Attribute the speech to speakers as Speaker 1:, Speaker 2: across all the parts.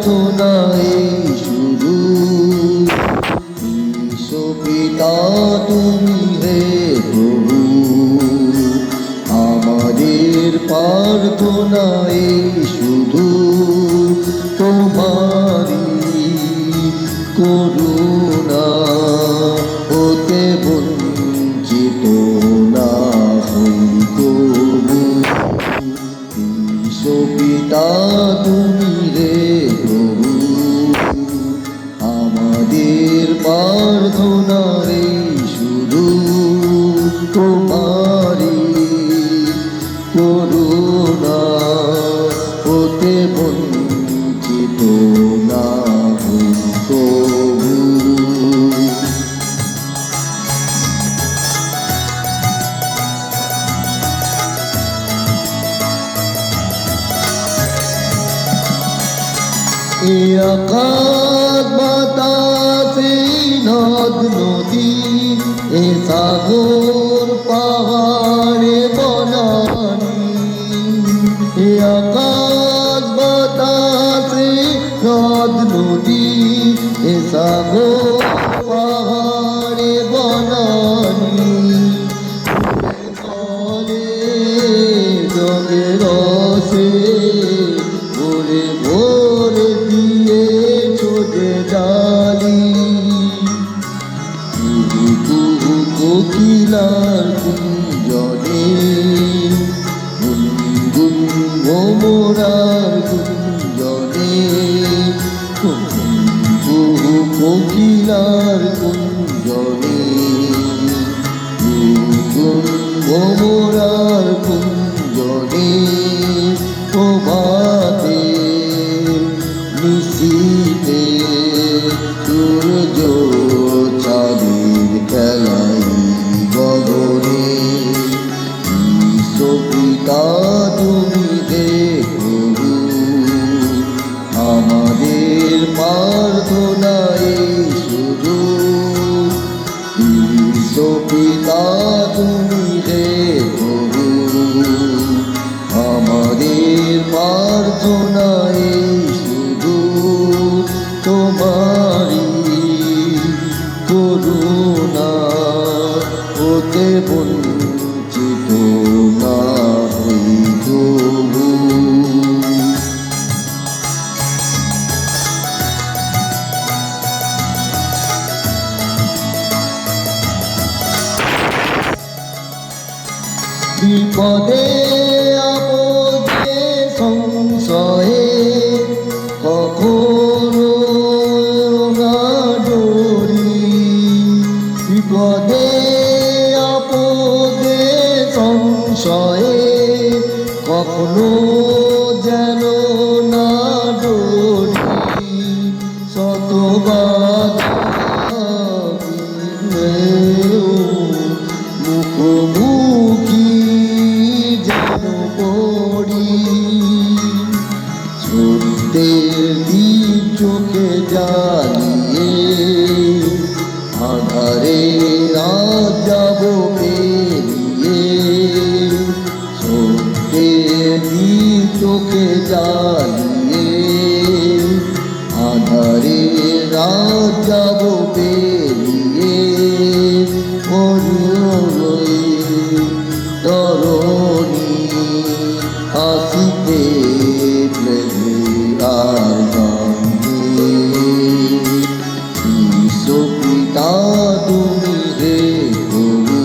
Speaker 1: প্রার্থনাই শুধু। ঈশো পিতা তুমি হে প্রভু, আমাদের প্রার্থনাই শুধু তোমারি করুণা হতে বঞ্চিত না হই কবু। ঈশো পিতা তুমি রে প্রভু, আমাদের প্রার্থনাই শুধু তোমারি করুণা হতে বঞ্চিত না হই কবু। এ আকাশ বাতাসে নদ নদী, এ সাগর পাহাড়ে বনানী, এ আকাশ বাতাসে নদ নদী, এ সাগর পাহাড়ে বনানী, জলে রসে ভরে ভরে দিয়ে ছোটে ডালি। কুহু কুহু কোকিলার কুঞ্জনে, গুনগুন ভোমরার কুঞ্জনে, কুহু কুহু কোকিলার কুঞ্জনে, গুনগুন ভোমরার কুঞ্জনে, প্রভাতে নিশীথে সূর্য চাঁদের খেলাই গগনে। ঈশো পিতা তুমি হে প্রভু, আমাদের প্রার্থনাই শুধু। ঈশো পিতা তুমি হে প্রভু, আমাদের প্রার্থনাই শুধু তোমারি করুণা হতে বঞ্চিত না হই কবু। বিপদে আপদে সংশয়ে কখনো না ডরি, বিপদে আপদে সংশয়ে কখনো যেন না ডরি। শতবাধা বিঘ্নেও মুখোমুখি যেন পড়ি, সত্যের দ্বীপ চোখে জ্বালিয়ে আঁধারে রাত যাব পেরিয়ে। সত্যের দ্বীপ চোখে জ্বালিয়ে আঁধারে রাত যাব পেরিয়ে। তরণী আসিতে প্রেমে আর গানে। ঈশো পিতা তুমি হে প্রভু,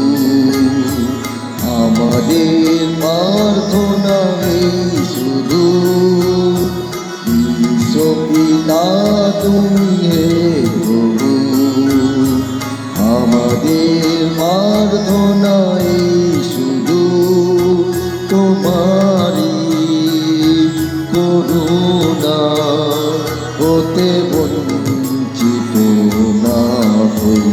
Speaker 1: আমাদের প্রার্থনাই শুধু। ঈশো পিতা তুমি হে প্রভু, আমাদের প্রার্থনাই শুধু তোমারি করুণা হতে বঞ্চিত না হই।